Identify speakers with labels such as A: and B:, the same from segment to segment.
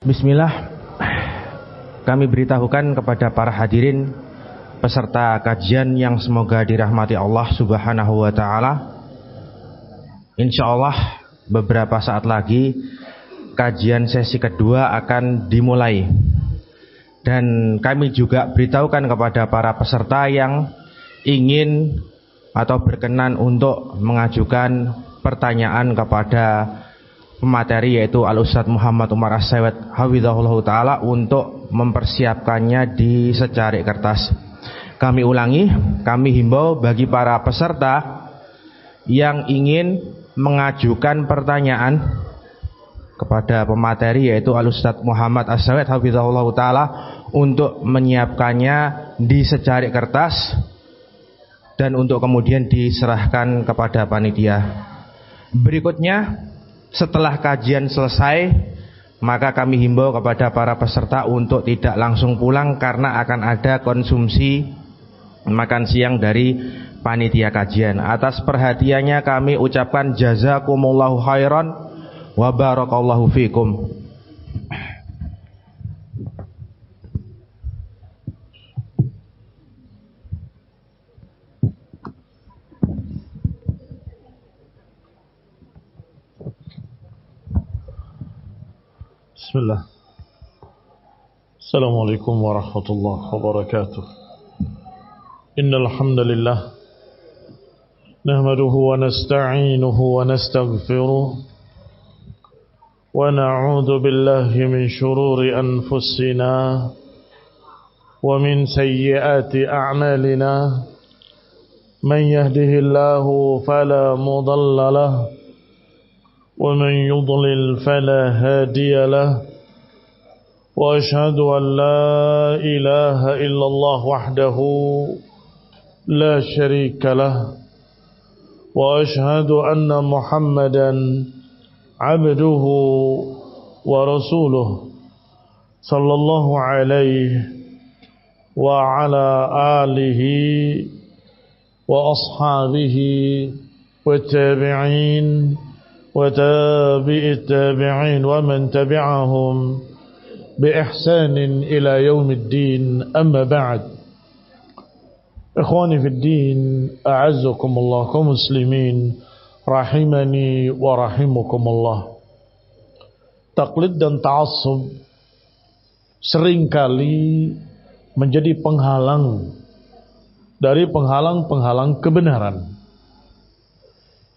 A: Bismillah. Kami beritahukan kepada para hadirin peserta kajian yang semoga dirahmati Allah Subhanahu wa taala. Insyaallah beberapa saat lagi kajian sesi kedua akan dimulai. Dan kami juga beritahukan kepada para peserta yang ingin atau berkenan untuk mengajukan pertanyaan kepada pemateri, yaitu Al-Ustadz Muhammad Umar As-Sawet hafizahullah ta'ala, untuk mempersiapkannya di secarik kertas. Kami ulangi, kami himbau bagi para peserta yang ingin mengajukan pertanyaan kepada pemateri, yaitu Al-Ustadz Muhammad As-Sawet hafizahullah ta'ala, untuk menyiapkannya di secarik kertas dan untuk kemudian diserahkan kepada panitia. Berikutnya, setelah kajian selesai, maka kami himbau kepada para peserta untuk tidak langsung pulang karena akan ada konsumsi makan siang dari panitia kajian. Atas perhatiannya kami ucapkan jazakumullahu khairan wa barakallahu fikum.
B: Bismillah. Assalamualaikum warahmatullahi wabarakatuh. Innal hamdalillah nahmaduhu wa nasta'inuhu wa nastaghfiruh wa na'udzu billahi min shururi anfusina wa min sayyiati a'malina. Man yahdihillahu fala mudilla lahu ومن يضلل فلا هادي له وأشهد أن لا إله إلا الله وحده لا شريك له وأشهد أن محمدا عبده ورسوله صلى الله عليه وعلى آله وأصحابه والتابعين وتابع التابعين ومن تبعهم بإحسان إلى يوم الدين. أما بعد، إخواني في الدين، أعزكم الله كمسلمين rahimani wa rahimakumullah. Taklid dan ta'assub seringkali menjadi penghalang dari penghalang-penghalang kebenaran.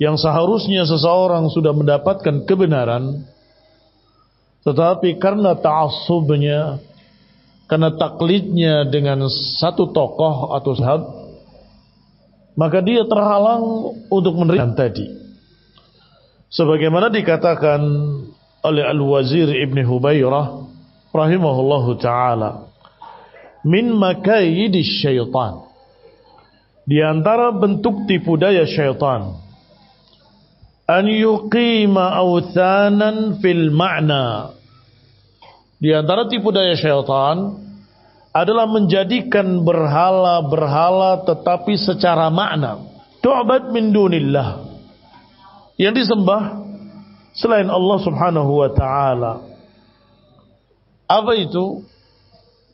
B: Yang seharusnya seseorang sudah mendapatkan kebenaran, tetapi karena ta'assubnya, karena taklidnya dengan satu tokoh atau sahabat, maka dia terhalang untuk menerima tadi. Sebagaimana dikatakan oleh Al-Wazir Ibn Hubairah rahimahullahu ta'ala, min makaidis syaitan, di antara bentuk tipu daya syaitan, an yuqima awthanan fil ma'na. Di antara tipu daya syaitan adalah menjadikan berhala-berhala tetapi secara makna, tu'bad min dunillah, yang disembah selain Allah Subhanahu wa ta'ala. Apa itu?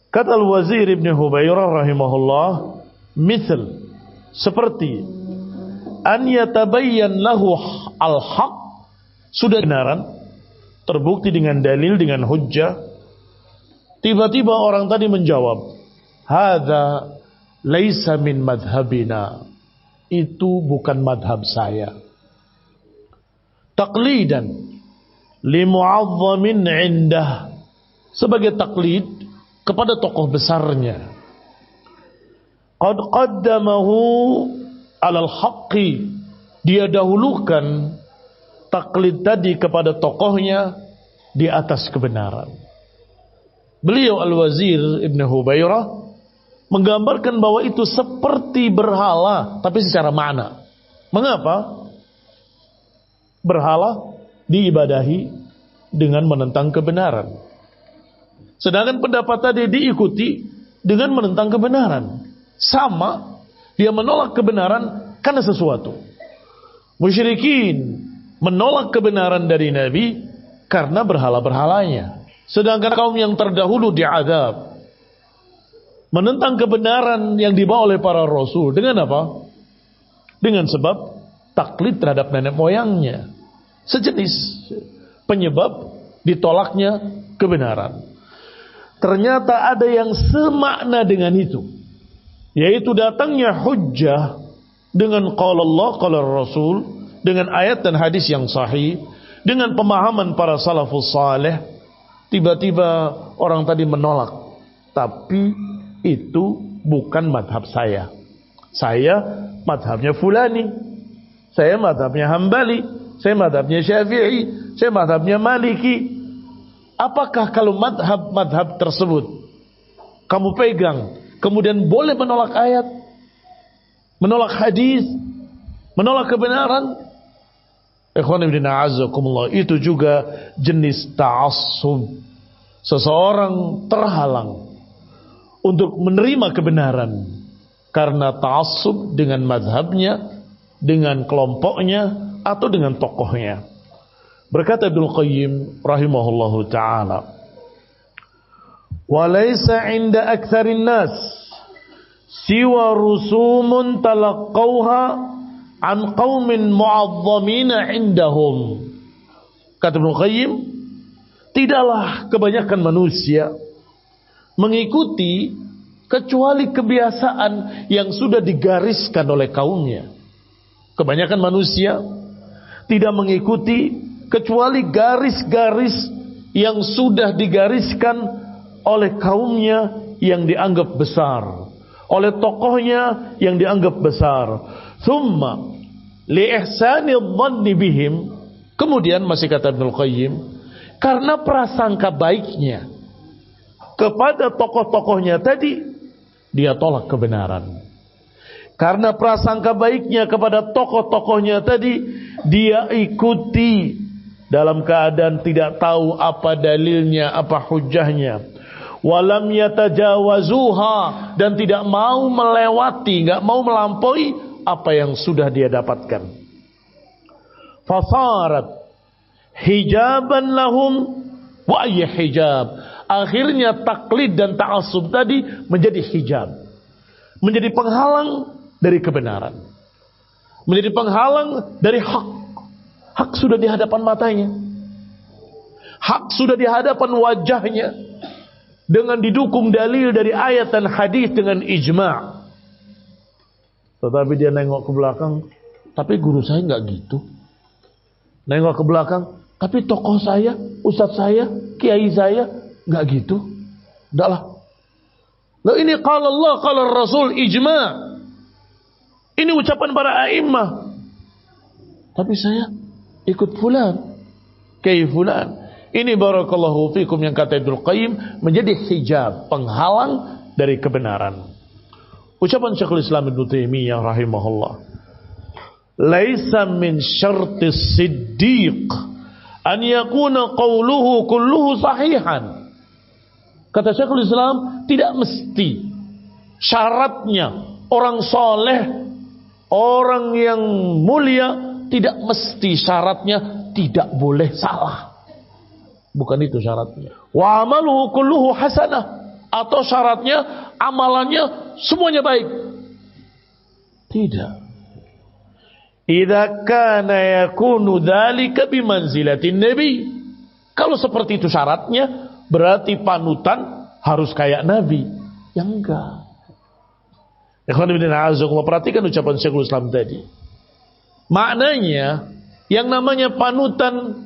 B: Kata Al-Wazir Ibn Hubairah rahimahullah, misal, seperti an yatabayyan lahu al-haq, sudah kebenaran, terbukti dengan dalil, dengan hujjah. Tiba-tiba orang tadi menjawab, hadza laisa min madhabina, itu bukan madhab saya. Taqlidan li mu'azzamin indah, sebagai taklid kepada tokoh besarnya. Qad qaddamahu alal haqqi, dia dahulukan taklid tadi kepada tokohnya di atas kebenaran. Beliau Al-Wazir Ibn Hubairah menggambarkan bahwa itu seperti berhala tapi secara makna. Mengapa? Berhala diibadahi dengan menentang kebenaran, sedangkan pendapat tadi diikuti dengan menentang kebenaran. Sama, dia menolak kebenaran karena sesuatu. Musyrikin menolak kebenaran dari Nabi karena berhala-berhalanya. sedangkan kaum yang terdahulu diazab. Menentang kebenaran yang dibawa oleh para rasul dengan apa? Dengan sebab taklid terhadap nenek moyangnya, sejenis penyebab ditolaknya kebenaran. Ternyata ada yang semakna dengan itu, yaitu datangnya hujjah dengan qala Allah qala Rasul, dengan ayat dan hadis yang sahih, dengan pemahaman para salafus saleh. Tiba-tiba orang tadi menolak, tapi itu bukan madhab saya. Saya madhabnya fulani, saya madhabnya Hambali, saya madhabnya Syafi'i, saya madhabnya Maliki. Apakah kalau madhab tersebut kamu pegang, kemudian boleh menolak ayat, menolak hadis, menolak kebenaran? Ikhwan ibn a'azzakumullah, itu juga jenis ta'assub. Seseorang terhalang untuk menerima kebenaran karena ta'assub dengan madhabnya, dengan kelompoknya, atau dengan tokohnya. Berkata Ibnu Qayyim rahimahullahu ta'ala, walaysa inda aktsarin nas siwa rusumun talaqqawha an qaumin mu'azzamina indahum. Kata Ibnu Qayyim, tidaklah kebanyakan manusia mengikuti kecuali kebiasaan yang sudah digariskan oleh kaumnya. Kebanyakan manusia tidak mengikuti kecuali garis-garis yang sudah digariskan oleh kaumnya yang dianggap besar, oleh tokohnya yang dianggap besar. Thumma li ihsani dhanni bihim, kemudian masih kata Ibnu Qayyim, karena prasangka baiknya kepada tokoh-tokohnya tadi, dia tolak kebenaran. Karena prasangka baiknya kepada tokoh-tokohnya tadi, dia ikuti dalam keadaan tidak tahu apa dalilnya, apa hujahnya. Walam yatajawazuha, dan tidak mau melewati, enggak mau melampaui apa yang sudah dia dapatkan. Fasarat hijaban lahum wa ayy hijab. Akhirnya taklid dan ta'assub tadi menjadi hijab, menjadi penghalang dari kebenaran, menjadi penghalang dari hak. Hak sudah di hadapan matanya, hak sudah di hadapan wajahnya, dengan didukung dalil dari ayat dan hadis dengan ijma'. Tetapi dia nengok ke belakang, tapi guru saya nggak gitu. Nengok ke belakang, tapi tokoh saya, ustadz saya, kiai saya nggak gitu. Enggak lah. Loh, ini qala Allah qala Rasul, ijma'. Ini ucapan para a'immah. Tapi saya ikut fulan, kiai fulan. Ini barakallahu fikum yang kata Ibnu Qayyim menjadi hijab, penghalang dari kebenaran. Ucapan Syekhul Islam Ibnu Taimiyah rahimahullah, laisa min syartis siddiq an yakuna qawluhu kulluhu sahihan. Kata Syekhul Islam, tidak mesti syaratnya orang soleh, orang yang mulia, tidak mesti syaratnya tidak boleh salah. Bukan itu syaratnya. Wa amaluhu kulluhu hasanah, atau syaratnya amalannya semuanya baik. Tidak. Idza kana yakunu dzalika bimanzilatin nabi. Kalau seperti itu syaratnya, berarti panutan harus kayak nabi. Yang enggak. Ikhwan fillah, perhatikan ucapan Syekhul Islam tadi. Maknanya, yang namanya panutan,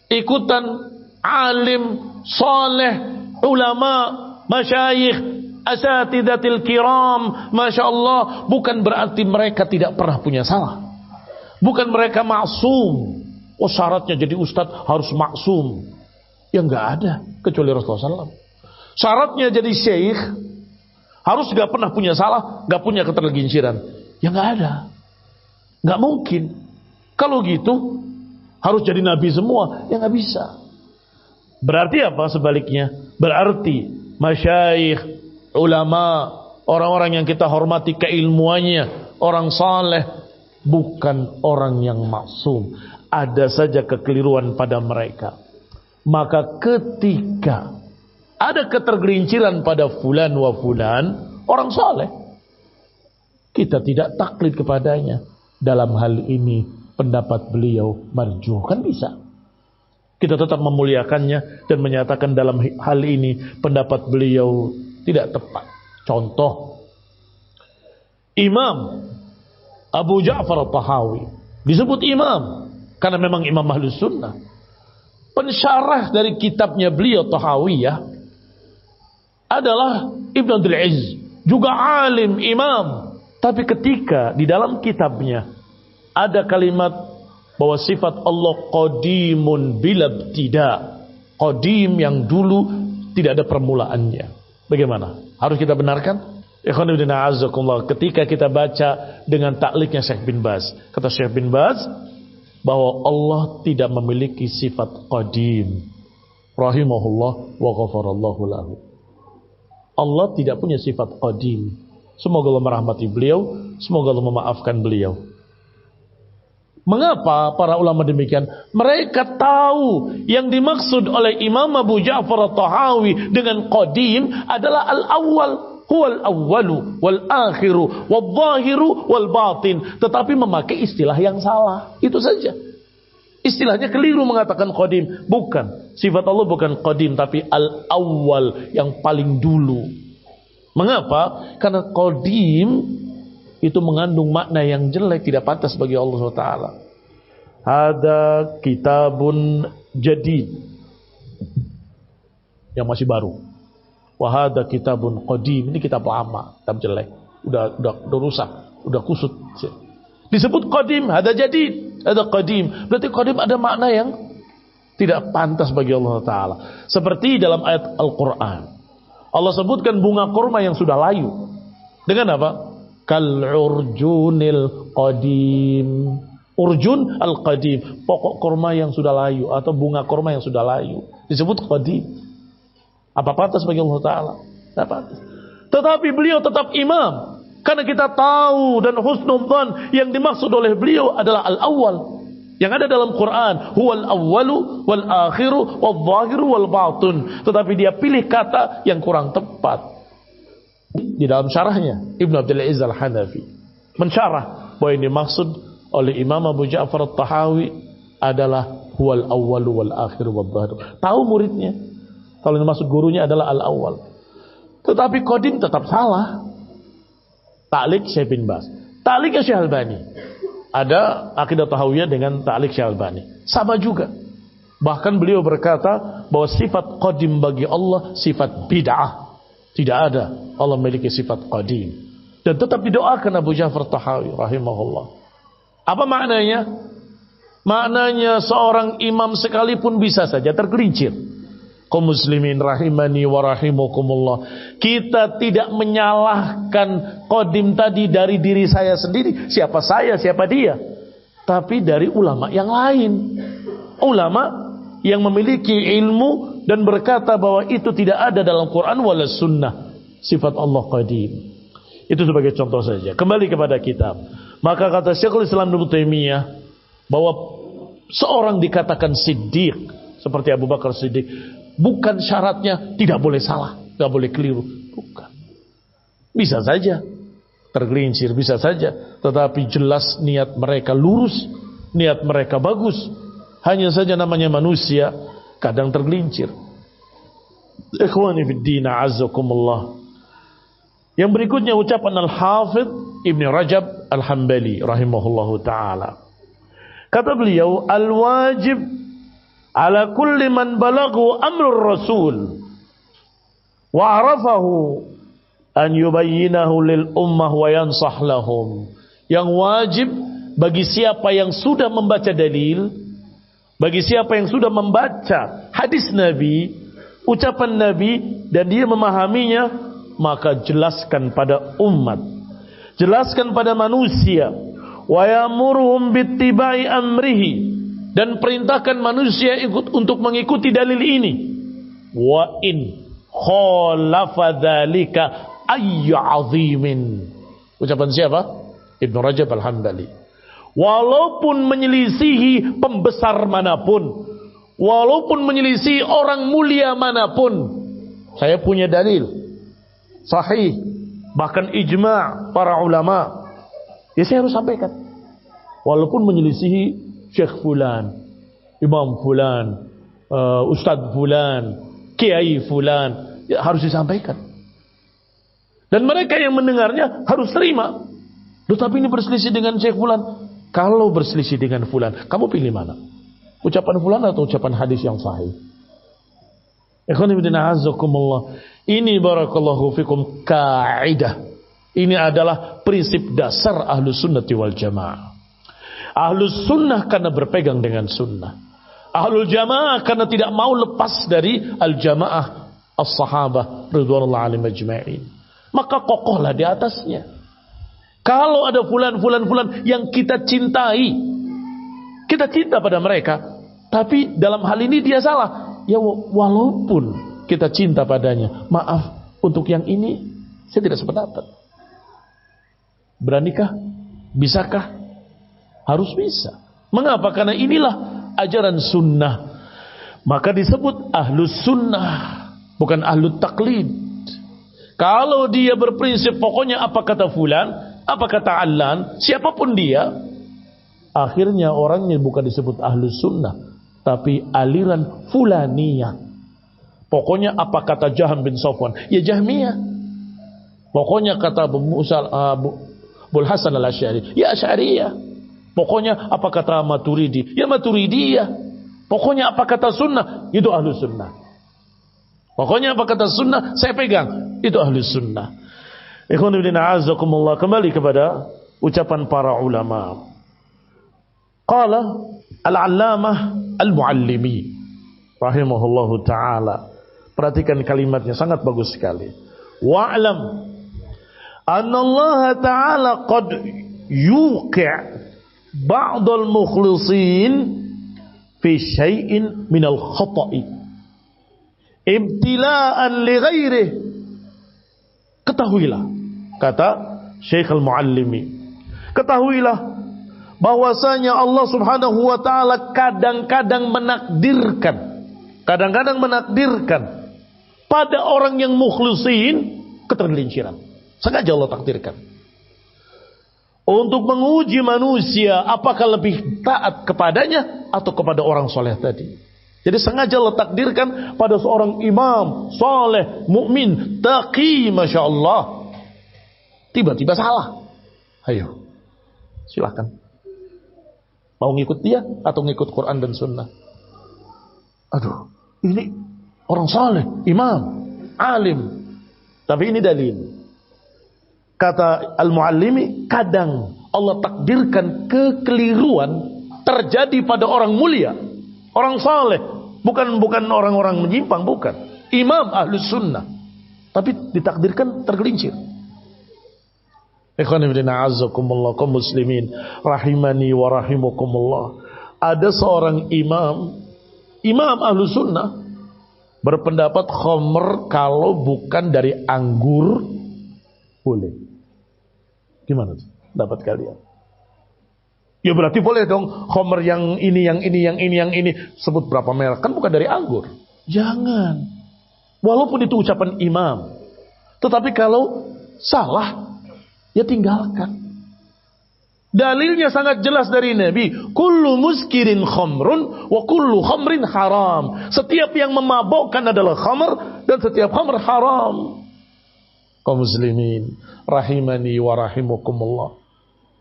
B: ikutan alim, saleh, ulama, masyayikh, asatidatil kiram, masya Allah, bukan berarti mereka tidak pernah punya salah. Bukan mereka maksum. Oh, syaratnya jadi ustadz harus maksum. Ya enggak ada, kecuali Rasulullah SAW. Syaratnya jadi syekh harus gak pernah punya salah, gak punya ketergelinciran. Ya enggak ada. Nggak mungkin. Kalau gitu harus jadi nabi semua, ya nggak bisa. Berarti apa sebaliknya? Berarti masyayikh, ulama, orang-orang yang kita hormati keilmuannya, orang saleh, bukan orang yang maksum. Ada saja kekeliruan pada mereka. Maka ketika ada ketergelinciran pada fulan wa fulan, orang soleh, kita tidak taklid kepadanya. Dalam hal ini pendapat beliau marjuh, kan bisa. Kita tetap memuliakannya dan menyatakan dalam hal ini pendapat beliau tidak tepat. Contoh, Imam Abu Ja'far At-Tahawi disebut imam karena memang imam Ahlus Sunnah. Pensyarah dari kitabnya beliau Tahawiyah adalah Ibn Abdul Aziz, juga alim, imam. Tapi ketika di dalam kitabnya ada kalimat bahwa sifat Allah qadimun bilabtida, qadim yang dulu tidak ada permulaannya, bagaimana? Harus kita benarkan? Ketika kita baca dengan takliknya Syekh bin Baz, kata Syekh bin Baz bahwa Allah tidak memiliki sifat qadim, rahimahullah wa ghafarallahu lahu. Allah tidak punya sifat qadim. Semoga Allah merahmati beliau, semoga Allah memaafkan beliau. Mengapa para ulama demikian? Mereka tahu yang dimaksud oleh Imam Abu Ja'far At-Tahawi dengan qadim adalah al-awwal, huwal awwalu wal akhiru wal zahiru wal batin, tetapi memakai istilah yang salah. Itu saja. Istilahnya keliru mengatakan qadim. Bukan. Sifat Allah bukan qadim, tapi al-awwal, yang paling dulu. Mengapa? Karena qadim itu mengandung makna yang jelek, tidak pantas bagi Allah SWT. Ada kitabun jadid, yang masih baru. Wahada kitabun qadim, ini kitab lama, kitab jelek, udah rusak, udah kusut. Disebut qadim, ada jadid, ada qadim. Berarti qadim ada makna yang tidak pantas bagi Allah Ta'ala. Seperti dalam ayat Al-Quran, Allah sebutkan bunga kurma yang sudah layu dengan apa? Kal-urjunil qadim. Urjun al-qadim, pokok kurma yang sudah layu atau bunga kurma yang sudah layu, disebut qadim. Apa pantas bagi Allah Ta'ala? Tidak pantas. Tetapi beliau tetap imam, karena kita tahu dan husnudzan yang dimaksud oleh beliau adalah al-awwal, yang ada dalam Quran, huwal awwalu wal akhiru wal zahiru wal batun. Tetapi dia pilih kata yang kurang tepat. Di dalam syarahnya Ibn Abdul Aziz Al-Hanafi mensyarah bahwa yang dimaksud oleh Imam Abu Ja'far At-Tahawi adalah huwal awwalu wal akhiru wal zahiru. Tahu muridnya, kalau yang dimaksud gurunya adalah al-awwal. Tetapi qadim tetap salah. Ta'liq Syekh bin Baz, ta'liqnya Syekh Albani. Ada akidah tahawiyah dengan ta'liq Syekh Albani, sama juga. Bahkan beliau berkata bahwa sifat qadim bagi Allah sifat bid'ah. Tidak ada Allah memiliki sifat qadim. Dan tetap didoakan Abu Ja'far Tahawi rahimahullah. Apa maknanya? Maknanya seorang imam sekalipun bisa saja tergelincir. Kaum muslimin rahimani wa rahimakumullah. Kita tidak menyalahkan qadim tadi dari diri saya sendiri. Siapa saya, siapa dia. Tapi dari ulama yang lain. Ulama yang memiliki ilmu dan berkata bahwa itu tidak ada dalam Quran wala sunnah. Sifat Allah qadim. Itu sebagai contoh saja. Kembali kepada kitab. Maka kata Syekhul Islam Ibnu Taimiyah bahwa seorang dikatakan siddiq seperti Abu Bakar Siddiq, bukan syaratnya tidak boleh salah, tidak boleh keliru. Bukan. Bisa saja tergelincir, bisa saja. Tetapi jelas niat mereka lurus, niat mereka bagus. Hanya saja namanya manusia, kadang tergelincir. Ikhwani fiddin, a'azzakumullah. Yang berikutnya ucapan Al-Hafidh Ibn Rajab Al-Hambali rahimahullahu ta'ala. Kata beliau, al-wajib ala kulli man balaghu amrul rasul wa arafahu an yubayyinahu lil ummah wa yansah lahum. Yang wajib bagi siapa yang sudah membaca dalil, bagi siapa yang sudah membaca hadis Nabi, ucapan Nabi, dan dia memahaminya, maka jelaskan pada umat, jelaskan pada manusia, wa yamuruhum bittiba'i amrihi, dan perintahkan manusia ikut untuk mengikuti dalil ini. Wa in khalafa dzalika ayyu 'azimin. Ucapan siapa? Ibnu Rajab Al-Hambali. Walaupun menyelisihi pembesar manapun, walaupun menyelisih orang mulia manapun, saya punya dalil sahih, bahkan ijma' para ulama, ya saya harus sampaikan. Walaupun menyelisihi Syekh Fulan, Imam Fulan, Ustadz Fulan, Kiai Fulan, ya harus disampaikan. Dan mereka yang mendengarnya harus terima. Tetapi ini berselisih dengan Syekh Fulan. Kalau berselisih dengan Fulan, kamu pilih mana? Ucapan Fulan atau ucapan hadis yang sahih? Ikhwan fillah azakumullah. Ini barakallahu fikum kaidah. Ini adalah prinsip dasar Ahlus Sunnati wal Jamaah. Ahlus Sunnah karena berpegang dengan sunnah. Ahlul Jamaah karena tidak mau lepas dari al-Jamaah as-sahabah ridwanullah alaihim ajma'in. Maka kokohlah di atasnya. Kalau ada fulan yang kita cintai, kita cinta pada mereka, tapi dalam hal ini dia salah, ya walaupun kita cinta padanya, maaf, untuk yang ini saya tidak sependapat. Beranikah? Bisakah? Harus bisa. Mengapa? Karena inilah ajaran sunnah. Maka disebut ahlus sunnah, bukan ahlut taklid. Kalau dia berprinsip pokoknya apa kata fulan, apa kata allan, siapapun dia, akhirnya orangnya bukan disebut ahlus sunnah, tapi aliran fulaniyah. Pokoknya apa kata Jaham bin Safwan, ya Jahmiyah. Pokoknya kata Abul Hasan al-Asy'ari, ya Asy'ariyah. Pokoknya apa kata Maturidi, ya Maturidiyah. Pokoknya apa kata sunnah, itu ahlus sunnah. Pokoknya apa kata sunnah, saya pegang, itu ahlus sunnah. Ikhwan fillah azakumullah, kembali kepada ucapan para ulama. Qala al-allamah al-muallimi rahimahullahu ta'ala. Perhatikan kalimatnya, sangat bagus sekali. Wa'lam anna Allah ta'ala qad yuqi' ba'dal mukhlisin fi syai'in minal khata'i ibtila'an li ghairih. Ketahuilah, kata Syekh Al-Muallimi, ketahuilah bahwasanya Allah Subhanahu wa taala kadang-kadang menakdirkan pada orang yang mukhlisin ketergelinciran. Sengaja Allah takdirkan untuk menguji manusia apakah lebih taat kepadanya atau kepada orang soleh tadi. Jadi sengaja Allah takdirkan pada seorang imam, soleh, mukmin, taqi, masya Allah, tiba-tiba salah. Ayo, silakan. Mau ngikut dia atau ngikut Quran dan Sunnah? Aduh, ini orang soleh, imam, alim, tapi ini dalil. Kata Al-Muallimi, kadang Allah takdirkan kekeliruan terjadi pada orang mulia, orang saleh, bukan orang-orang menyimpang, bukan. Imam ahlus sunnah, tapi ditakdirkan tergelincir. Ikhwan fillah a'azzakumullah, kaum muslimin rahimani wa rahimakumullah. Ada seorang imam ahlus sunnah berpendapat khamr kalau bukan dari anggur boleh. Gimana tuh dapat kalian? Ya berarti boleh dong khamr yang ini. Sebut berapa merek, kan bukan dari anggur. Jangan. Walaupun itu ucapan imam. Tetapi kalau salah, ya tinggalkan. Dalilnya sangat jelas dari Nabi. Kullu muskirin khamrun wa kullu khamrin haram. Setiap yang memabukkan adalah khamr dan setiap khamr haram. Kaum muslimin rahimani wa rahimakumullah.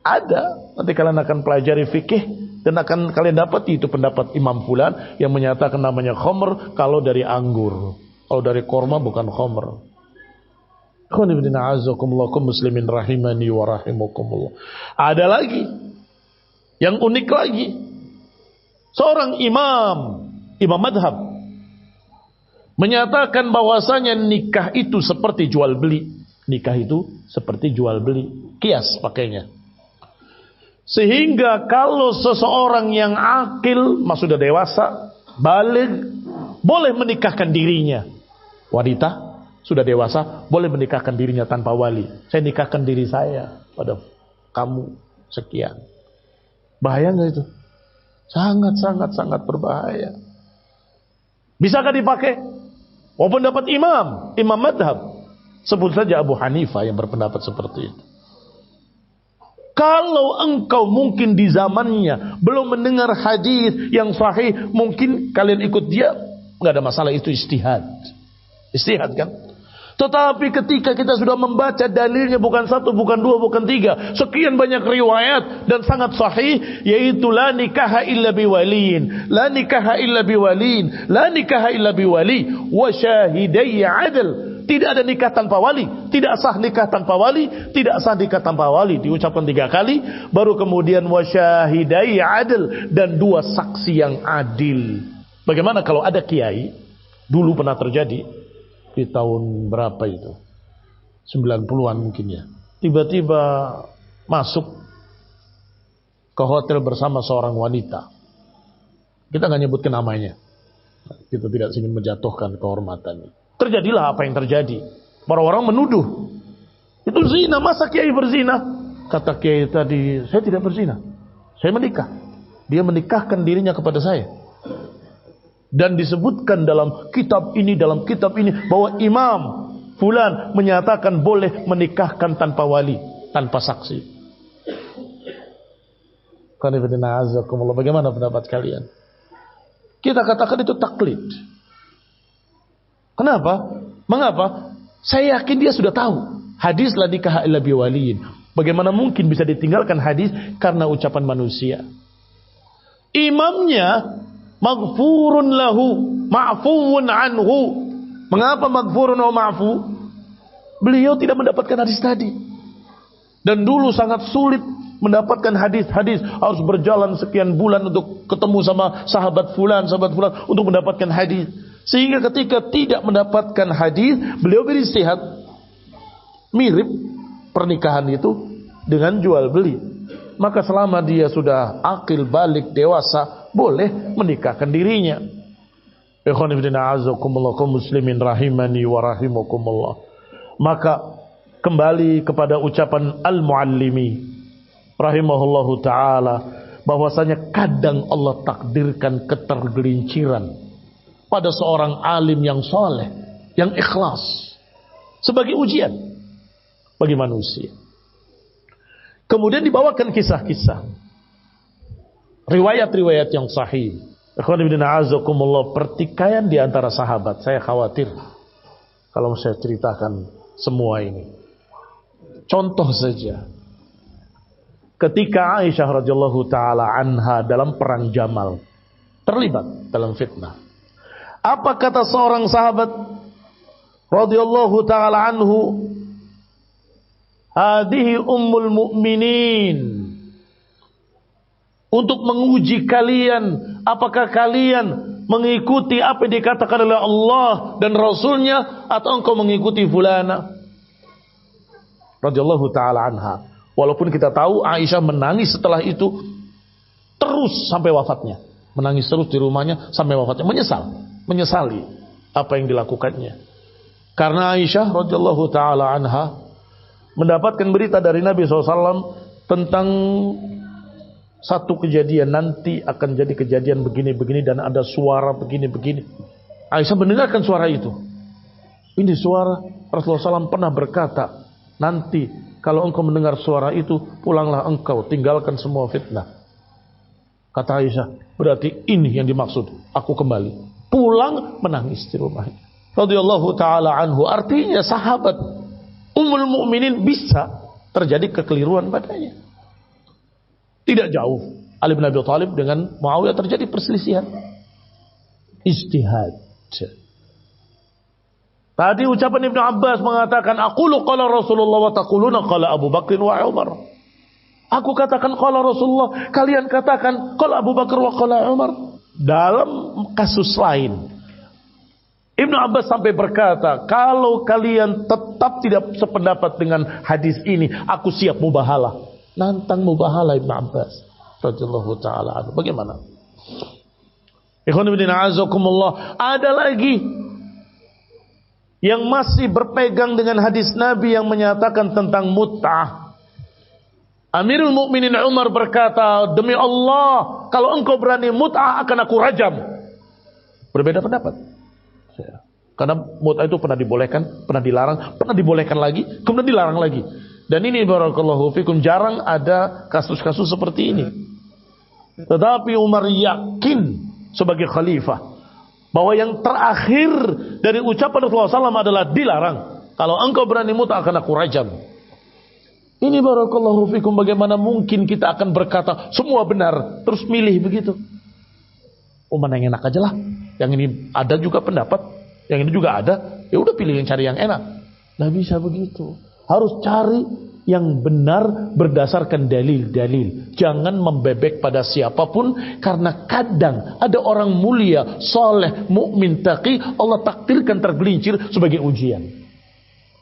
B: Ada, nanti kalian akan pelajari fikih dan akan kalian dapat itu pendapat Imam Fulan yang menyatakan namanya khamr kalau dari anggur. Kalau dari korma bukan khamr. Kaum muslimin rahimani wa rahimakumullah. Ada lagi yang unik lagi. Seorang imam madhab menyatakan bahwasanya nikah itu seperti jual beli. Nikah itu seperti jual beli. Kias pakainya. Sehingga kalau seseorang yang akil, sudah dewasa, baligh, boleh menikahkan dirinya. Wanita sudah dewasa, boleh menikahkan dirinya tanpa wali. Saya nikahkan diri saya pada kamu sekian. Bahaya nggak itu? Sangat berbahaya. Bisakah dipakai? Walaupun dapat imam madhab. Sebut saja Abu Hanifah yang berpendapat seperti itu. Kalau engkau mungkin di zamannya belum mendengar hadis yang sahih, mungkin kalian ikut dia, nggak ada masalah, itu istihad. Istihad kan? Tetapi ketika kita sudah membaca dalilnya bukan satu, bukan dua, bukan tiga, sekian banyak riwayat dan sangat sahih, yaitu la nikaha illa biwaliin, la nikaha illa biwaliin, la nikaha illa biwali, wa syahidai adl. Tidak ada nikah tanpa wali, tidak sah nikah tanpa wali, tidak sah nikah tanpa wali. Diucapkan 3 kali, baru kemudian wa syahidai adl, dan 2 saksi yang adil. Bagaimana kalau ada kiai, dulu pernah terjadi di tahun berapa itu, 90-an mungkin ya, tiba-tiba masuk ke hotel bersama seorang wanita. Kita nggak nyebutkan namanya, kita tidak ingin menjatuhkan kehormatannya. Terjadilah apa yang terjadi. Orang-orang menuduh itu zina. Masa kiai berzina? Kata kiai tadi, saya tidak berzina, saya menikah. Dia menikahkan dirinya kepada saya. Dan disebutkan dalam kitab ini bahwa imam fulan menyatakan boleh menikahkan tanpa wali, tanpa saksi. Bagaimana pendapat kalian? Kita katakan itu taklid. Kenapa? Mengapa? Saya yakin dia sudah tahu hadis la nikah illa biwaliin. Bagaimana mungkin bisa ditinggalkan hadis karena ucapan manusia? Imamnya maghfurun lahu, ma'fuun anhu. Mengapa maghfurun wa ma'fu? Beliau tidak mendapatkan hadis tadi. Dan dulu sangat sulit mendapatkan hadis-hadis, harus berjalan sekian bulan untuk ketemu sama sahabat fulan untuk mendapatkan hadis. Sehingga ketika tidak mendapatkan hadis, beliau beristihad. Mirip pernikahan itu dengan jual beli. Maka selama dia sudah akil balik dewasa, boleh menikahkan dirinya. Ikhwan fillah a'azzakumullah, kaum muslimin rahimani wa rahimakumullah. Maka kembali kepada ucapan al-muallimi rahimahullahu taala, bahwasanya kadang Allah takdirkan ketergelinciran pada seorang alim yang soleh, yang ikhlas, sebagai ujian bagi manusia. Kemudian dibawakan kisah-kisah, riwayat-riwayat yang sahih. Ikhwan fillah a'azzakumullah, pertikaian di antara sahabat. Saya khawatir kalau saya ceritakan semua ini. Contoh saja, ketika Aisyah radhiyallahu taala anha dalam perang Jamal terlibat dalam fitnah. Apa kata seorang sahabat radhiyallahu taala anhu? Hadihi ummul mu'minin. Untuk menguji kalian, apakah kalian mengikuti apa yang dikatakan oleh Allah dan Rasulnya, atau engkau mengikuti fulana radhiyallahu taala anha. Walaupun kita tahu Aisyah menangis setelah itu terus sampai wafatnya, menangis terus di rumahnya sampai wafatnya, menyesali apa yang dilakukannya. Karena Aisyah radhiyallahu taala anha mendapatkan berita dari Nabi SAW tentang satu kejadian, nanti akan jadi kejadian begini-begini dan ada suara begini-begini. Aisyah mendengarkan suara itu. Ini suara Rasulullah SAW pernah berkata, nanti kalau engkau mendengar suara itu, pulanglah engkau, tinggalkan semua fitnah. Kata Aisyah, berarti ini yang dimaksud, aku kembali. Pulang menangis di rumahnya. Radhiyallahu taala anhu, artinya sahabat Ummul Mukminin bisa terjadi kekeliruan padanya. Tidak jauh Ali bin Abi Thalib dengan Muawiyah terjadi perselisihan. Ijtihad. Tadi ucapan Ibnu Abbas mengatakan, aqulu qala Rasulullah wa taquluna qala Abu Bakr wa Umar. Aku katakan qala Rasulullah, kalian katakan qala Abu Bakar wa qala Umar. Dalam kasus lain, Ibnu Abbas sampai berkata, kalau kalian tetap tidak sependapat dengan hadis ini, aku siap mubahalah. Nantang mubahalah Ibnu Abbas radhiyallahu taala anhu. Bagaimana? Ikhwan fillah a'azzakumullah, ada lagi yang masih berpegang dengan hadis Nabi yang menyatakan tentang mut'ah. Amirul Mukminin Umar berkata, demi Allah, kalau engkau berani mut'ah akan aku rajam. Berbeda pendapat. Karena mut'ah itu pernah dibolehkan, pernah dilarang, pernah dibolehkan lagi, kemudian dilarang lagi. Dan ini barakallahu fikum jarang ada kasus-kasus seperti ini. Tetapi Umar yakin sebagai khalifah bahwa yang terakhir dari ucapan Rasulullah SAW adalah dilarang. Kalau engkau berani mut'ah akan aku rajam. Ini barakallahu fikum, bagaimana mungkin kita akan berkata semua benar terus milih begitu? Umar yang enak aja lah. Yang ini ada juga pendapat, yang ini juga ada. Ya udah pilih yang cari yang enak. Nggak bisa begitu. Harus cari yang benar berdasarkan dalil-dalil. Jangan membebek pada siapapun, karena kadang ada orang mulia, soleh, mukmin, taqi, Allah takdirkan tergelincir sebagai ujian.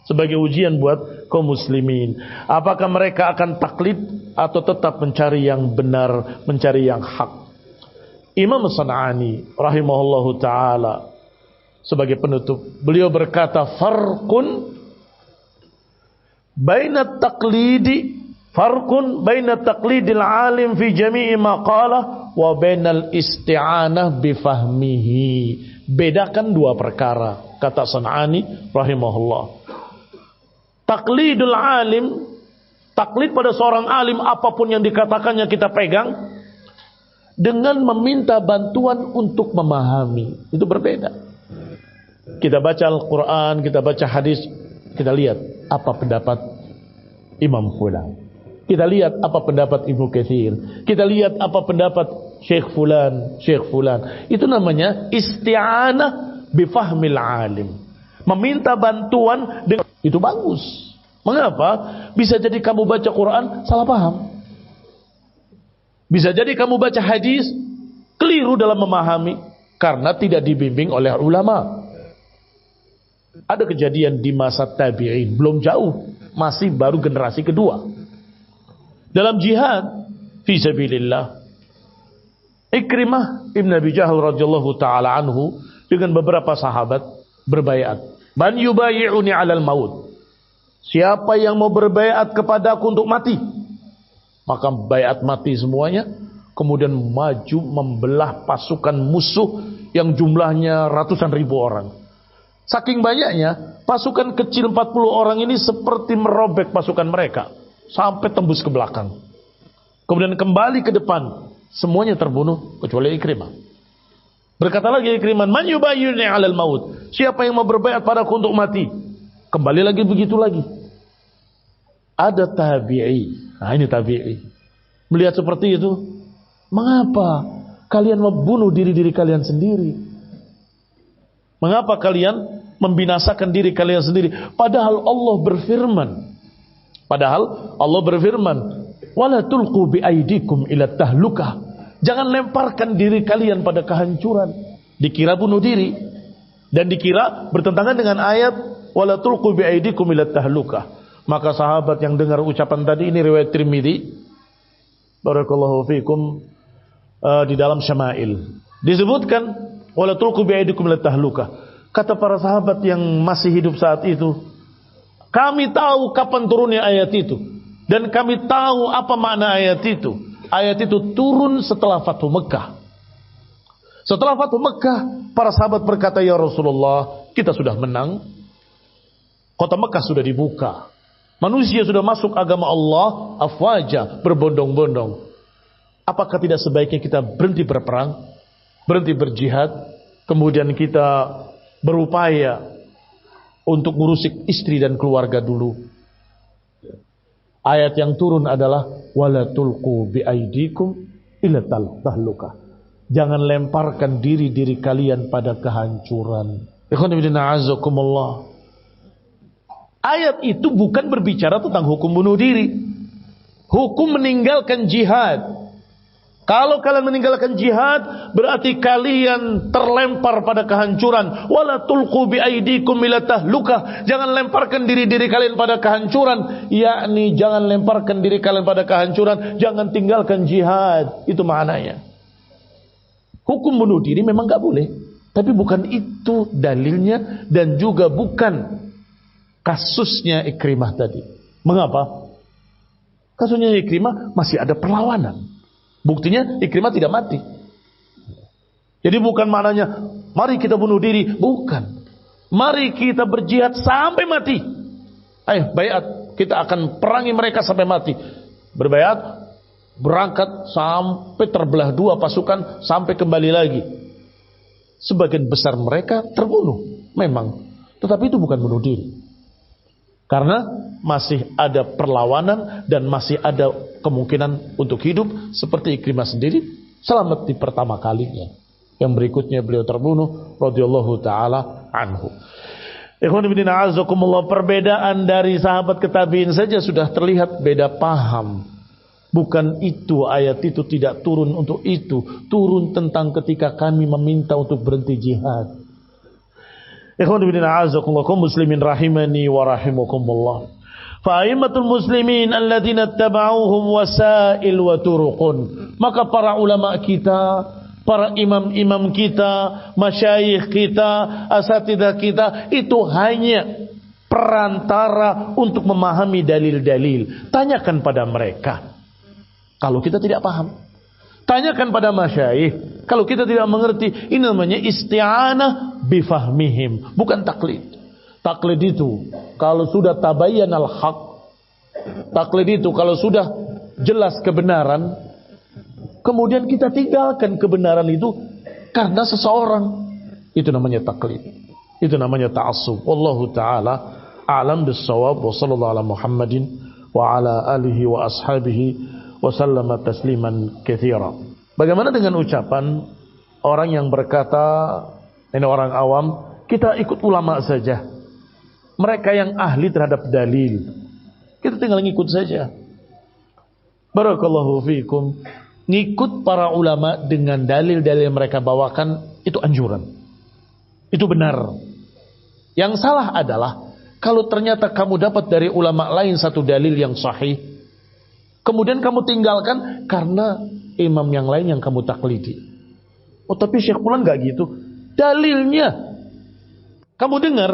B: Sebagai ujian buat kaum muslimin. Apakah mereka akan taklid atau tetap mencari yang benar, mencari yang hak? Imam San'ani rahimahullahu ta'ala sebagai penutup, beliau berkata, farqun baina taqlidil alim fi jami'i maqalah wa bainal isti'anah bifahmihi. Bedakan dua perkara, kata San'ani rahimahullah. Taqlidul alim, taklid pada seorang alim, apapun yang dikatakannya kita pegang, dengan meminta bantuan untuk memahami, itu berbeda. Kita baca Al-Quran, kita baca hadis, kita lihat apa pendapat Imam Fulan, kita lihat apa pendapat Ibnu Katsir, kita lihat apa pendapat Syekh Fulan, Syekh Fulan. Itu namanya isti'anah bifahmil alim, meminta bantuan dengan, itu bagus. Mengapa? Bisa jadi kamu baca Quran salah paham, bisa jadi kamu baca hadis keliru dalam memahami karena tidak dibimbing oleh ulama. Ada kejadian di masa tabi'in, belum jauh, masih baru generasi kedua. Dalam jihad fi sabilillah, Ikrimah Ibn Abi Jahal radhiyallahu taala anhu dengan beberapa sahabat berbaiat. Man yubayi'uni 'alal maut. Siapa yang mau berbaiat kepadaku untuk mati? Maka baiat mati semuanya. Kemudian maju membelah pasukan musuh yang jumlahnya ratusan ribu orang. Saking banyaknya, pasukan kecil 40 orang ini seperti merobek pasukan mereka sampai tembus ke belakang. Kemudian kembali ke depan, semuanya terbunuh kecuali Ikrimah. Berkata lagi Ikrimah, man yubayyuni 'alal maut. Siapa yang mau berbaiat padaku untuk mati? Kembali lagi begitu lagi. Ada tabi'i. Nah ini tabi'i. Melihat seperti itu, mengapa kalian membunuh diri-diri kalian sendiri? Mengapa kalian membinasakan diri kalian sendiri? Padahal Allah berfirman, wala tulqu biaidikum ila tahlukah. Jangan lemparkan diri kalian pada kehancuran. Dikira bunuh diri dan dikira bertentangan dengan ayat wala tulqu biaidikum ila tahlukah. Maka sahabat yang dengar ucapan tadi, ini riwayat Tirmidzi, barakallahu fikum, di dalam Syama'il disebutkan wala tulqu biaidikum ila tahlukah. Kata para sahabat yang masih hidup saat itu, kami tahu kapan turunnya ayat itu dan kami tahu apa makna ayat itu. Ayat itu turun setelah Fathu Mekah. Setelah Fathu Mekah, para sahabat berkata, ya Rasulullah, kita sudah menang, kota Mekah sudah dibuka, manusia sudah masuk agama Allah afwaja, berbondong-bondong. Apakah tidak sebaiknya kita berhenti berperang, berhenti berjihad, kemudian kita berupaya untuk ngurusik istri dan keluarga dulu? Ayat yang turun adalah wala tulqu biaidikum ila tahlukah. Jangan lemparkan diri-diri kalian pada kehancuran. Ikhwan fillah azakumullah. Ayat itu bukan berbicara tentang hukum bunuh diri, hukum meninggalkan jihad. Kalau kalian meninggalkan jihad, berarti kalian terlempar pada kehancuran. Wala tulqu biaidikum ila tahlukah. Jangan lemparkan diri-diri kalian pada kehancuran. Yakni jangan lemparkan diri kalian pada kehancuran. Jangan tinggalkan jihad. Itu maknanya. Hukum bunuh diri memang gak boleh, tapi bukan itu dalilnya dan juga bukan kasusnya Ikrimah tadi. Mengapa? Kasusnya Ikrimah masih ada perlawanan. Buktinya Ikrimah tidak mati. Jadi bukan maknanya mari kita bunuh diri, bukan. Mari kita berjihad sampai mati. Ayo bayat, kita akan perangi mereka sampai mati. Berbayat, berangkat sampai terbelah dua pasukan, sampai kembali lagi. Sebagian besar mereka terbunuh, memang. Tetapi itu bukan bunuh diri. Karena masih ada perlawanan dan masih ada kemungkinan untuk hidup. Seperti Ikrimah sendiri selamat di pertama kalinya. Yang berikutnya beliau terbunuh radhiyallahu taala anhu. Ikhwan fillah azakumullah, perbedaan dari sahabat ke tabi'in saja sudah terlihat beda paham. Bukan itu, ayat itu tidak turun untuk itu. Turun tentang ketika kami meminta untuk berhenti jihad. Ikhwan fillah azakumullah, kaum muslimin rahimani wa rahimakumullah. Fa'aimatul muslimin alladzina tabauhum wasail wa turuqun. Maka para ulama kita, para imam-imam kita, masyayikh kita, asatidzah kita, itu hanya perantara untuk memahami dalil-dalil. Tanyakan pada mereka kalau kita tidak paham. Tanyakan pada masyayikh kalau kita tidak mengerti. Ini namanya isti'anah bifahmihim, bukan taklid. Taklid itu kalau sudah tabayyanal haq, taklid itu kalau sudah jelas kebenaran, kemudian kita tinggalkan kebenaran itu karena seseorang, itu namanya taklid. Itu namanya ta'assub. Wallahu taala a'lam bis-shawab. Wa sallallahu ala Muhammadin wa ala alihi wa ashabihi wa sallama tasliman katsira. Bagaimana dengan ucapan orang yang berkata, ini orang awam, kita ikut ulama saja. Mereka yang ahli terhadap dalil, kita tinggal ngikut saja. Barakallahu fiikum. Ngikut para ulama dengan dalil-dalil yang mereka bawakan, itu anjuran. Itu benar. Yang salah adalah kalau ternyata kamu dapat dari ulama lain satu dalil yang sahih, kemudian kamu tinggalkan karena imam yang lain yang kamu taklidi. Oh tapi Syekh Fulan gak gitu. Dalilnya kamu dengar,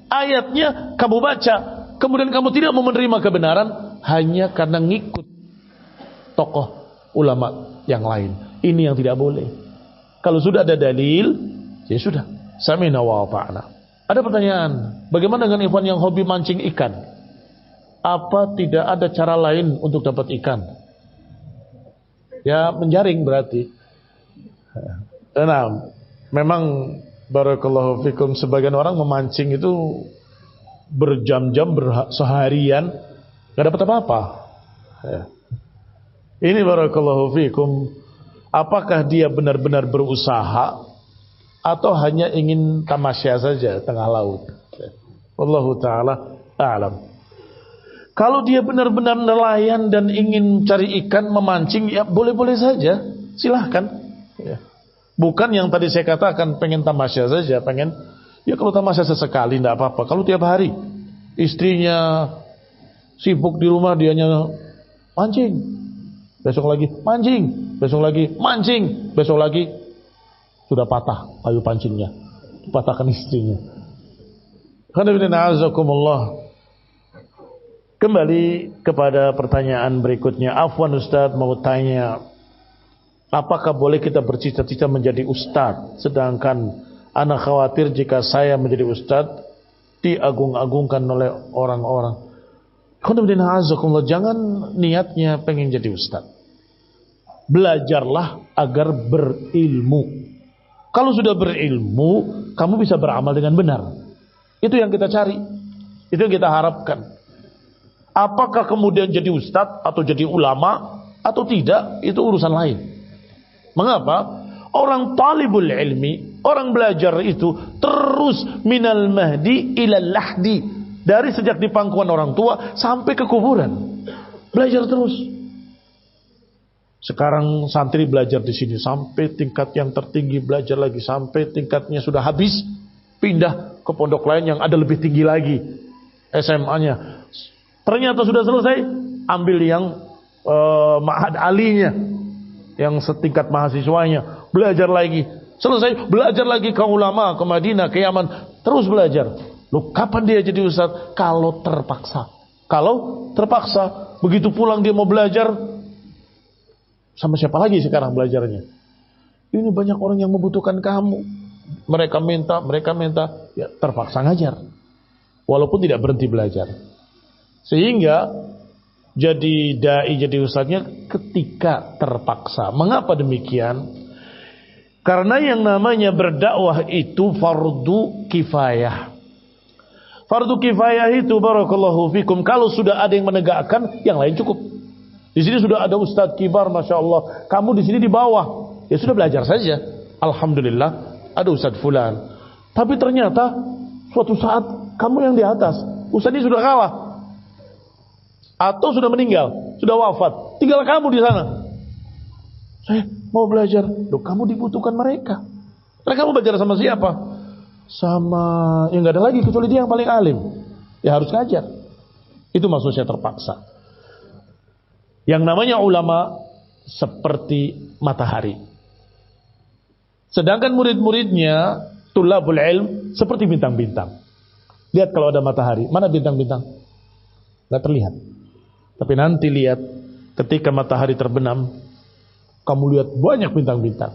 B: ayatnya kamu baca, kemudian kamu tidak mau menerima kebenaran hanya karena ngikut tokoh ulama yang lain. Ini yang tidak boleh. Kalau sudah ada dalil, ya sudah, sami'na wa ata'na. Ada pertanyaan, bagaimana dengan ikhwan yang hobi mancing ikan? Apa tidak ada cara lain untuk dapat ikan? Ya menjaring berarti. Nah, memang barakallahu fikum, sebagian orang memancing itu berjam-jam, seharian, gak dapat apa-apa. Ya. Ini barakallahu fikum, apakah dia benar-benar berusaha atau hanya ingin tamasya saja tengah laut? Wallahu taala a'lam. Kalau dia benar-benar nelayan dan ingin cari ikan, memancing, ya boleh-boleh saja, silahkan. Ya. Bukan yang tadi saya katakan pengen tamasya saja, pengen, ya kalau tamasya sesekali tidak apa-apa. Kalau tiap hari istrinya sibuk di rumah, dianya mancing, besok lagi mancing, besok lagi mancing, besok lagi sudah patah kayu pancingnya, patahkan istrinya. Alhamdulillah. Kembali kepada pertanyaan berikutnya. Afwan Ustaz, mau tanya, apakah boleh kita bercita-cita menjadi Ustaz, sedangkan anak khawatir jika saya menjadi Ustaz diagung-agungkan oleh orang-orang? Jangan niatnya pengen jadi Ustaz. Belajarlah agar berilmu. Kalau sudah berilmu, kamu bisa beramal dengan benar. Itu yang kita cari, itu yang kita harapkan. Apakah kemudian jadi ustadz atau jadi ulama atau tidak, itu urusan lain. Mengapa? Orang talibul ilmi, orang belajar itu terus minal mahdi ilal lahdi, dari sejak di pangkuan orang tua sampai ke kuburan. Belajar terus. Sekarang santri belajar di sini sampai tingkat yang tertinggi, belajar lagi sampai tingkatnya sudah habis, pindah ke pondok lain yang ada lebih tinggi lagi, SMA-nya. Ternyata sudah selesai, ambil yang ma'had alinya, yang setingkat mahasiswanya, belajar lagi, selesai, belajar lagi ke ulama, ke Madinah, ke Yaman, terus belajar. Loh, kapan dia jadi ustaz? Kalau terpaksa. Kalau terpaksa, begitu pulang dia mau belajar, sama siapa lagi sekarang belajarnya? Ini banyak orang yang membutuhkan kamu. Mereka minta, ya terpaksa ngajar. Walaupun tidak berhenti belajar. Sehingga jadi dai, jadi ustadznya ketika terpaksa. Mengapa demikian? Karena yang namanya berdakwah itu fardu kifayah. Fardu kifayah itu barakallahu fikum, kalau sudah ada yang menegakkan, yang lain cukup. Di sini sudah ada ustadz kibar, masya Allah. Kamu di sini di bawah, ya sudah belajar saja. Alhamdulillah ada ustadz fulan. Tapi ternyata suatu saat kamu yang di atas, ustadz ini sudah kalah atau sudah meninggal, sudah wafat, tinggal kamu di sana. Saya mau belajar. Loh, kamu dibutuhkan mereka. Nah, kamu belajar sama siapa? Sama yang gak ada lagi kecuali dia yang paling alim. Ya harus ngajar. Itu maksudnya terpaksa. Yang namanya ulama seperti matahari. Sedangkan murid-muridnya tulabul ilm seperti bintang-bintang. Lihat kalau ada matahari, mana bintang-bintang? Gak terlihat. Tapi nanti lihat ketika matahari terbenam, kamu lihat banyak bintang-bintang.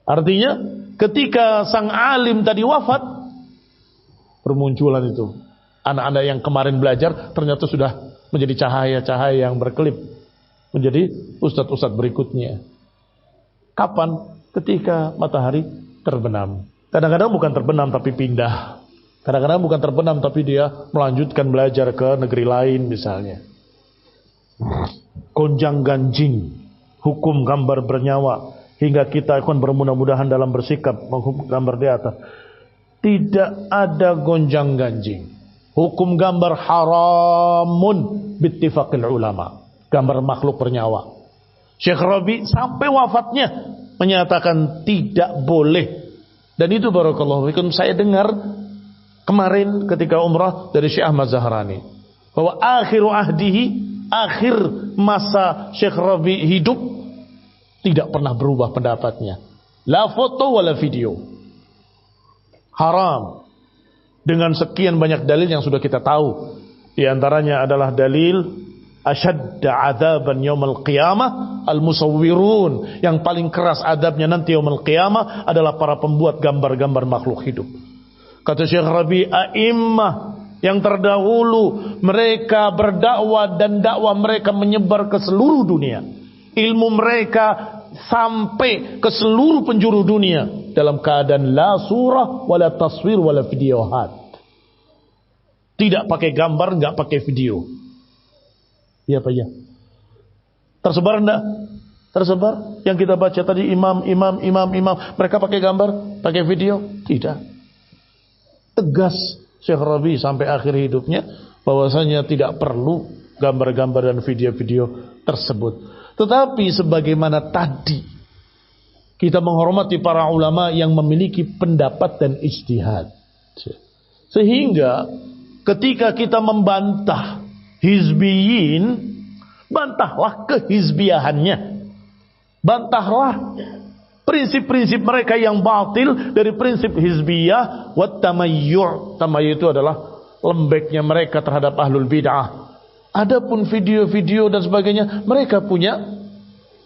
B: Artinya ketika sang alim tadi wafat, bermunculan itu anak-anak yang kemarin belajar ternyata sudah menjadi cahaya-cahaya yang berkelip, menjadi ustadz-ustadz berikutnya. Kapan? Ketika matahari terbenam. Kadang-kadang bukan terbenam tapi pindah. Kadang-kadang bukan terbenam tapi dia melanjutkan belajar ke negeri lain misalnya. Gonjang ganjing hukum gambar bernyawa, hingga kita akan bermudah-mudahan dalam bersikap menghukum gambar di atas. Tidak ada gonjang ganjing. Hukum gambar haramun bittifaqil ulama. Gambar makhluk bernyawa. Syekh Rabi sampai wafatnya menyatakan tidak boleh. Dan itu barakallahu fikum, saya dengar kemarin ketika umrah dari Syekh Ahmad Zahrani, bahwa akhiru ahdihi, akhir masa Syekh Rabi hidup, tidak pernah berubah pendapatnya. La foto wala video. Haram. Dengan sekian banyak dalil yang sudah kita tahu. Di antaranya adalah dalil asyadda adzaban yaumil qiyamah al-musawwirun. Yang paling keras adabnya nanti yaumil qiyamah adalah para pembuat gambar-gambar makhluk hidup. Kata Syekh Rabi, a'immah yang terdahulu, mereka berdakwah dan dakwah mereka menyebar ke seluruh dunia. Ilmu mereka sampai ke seluruh penjuru dunia dalam keadaan la surah wala taswir wala videohat. Tidak pakai gambar, enggak pakai video. Iya Pak ya. Tersebar enggak? Tersebar. Yang kita baca tadi imam, mereka pakai gambar, pakai video? Tidak. Tegas Syekh Rabi sampai akhir hidupnya bahwasanya tidak perlu gambar-gambar dan video-video tersebut. Tetapi sebagaimana tadi kita menghormati para ulama yang memiliki pendapat dan ijtihad. Sehingga ketika kita membantah hizbiyin, bantahlah kehizbiyahannya. Bantahlah prinsip-prinsip mereka yang batil dari prinsip hizbiyah wa tamayyu'. Tamayyu' itu adalah lembeknya mereka terhadap ahlul bid'ah. Adapun video-video dan sebagainya, mereka punya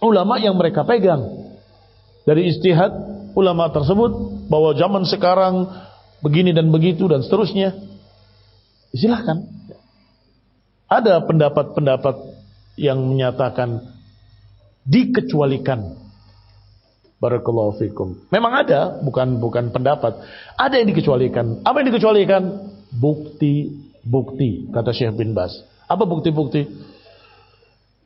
B: ulama yang mereka pegang. Dari ijtihad ulama tersebut bahwa zaman sekarang begini dan begitu dan seterusnya. Silahkan. Ada pendapat-pendapat yang menyatakan dikecualikan. Barakallahu fikum. Memang ada, bukan pendapat. Ada yang dikecualikan. Apa yang dikecualikan? Bukti, kata Syekh bin Baz. Apa bukti-bukti?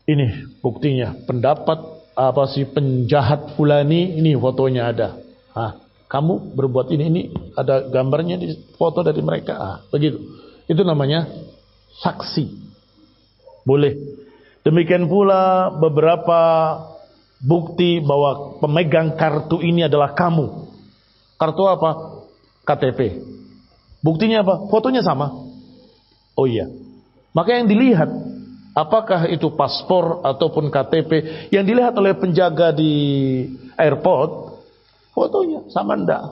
B: Ini buktinya. Pendapat apa sih penjahat fulani, ini fotonya ada. Kamu berbuat ini ada gambarnya di foto dari mereka. Begitu. Itu namanya saksi. Boleh. Demikian pula beberapa bukti bahwa pemegang kartu ini adalah kamu. Kartu apa? KTP. Buktinya apa? Fotonya sama. Oh iya. Maka yang dilihat, apakah itu paspor ataupun KTP, yang dilihat oleh penjaga di airport, fotonya sama enggak?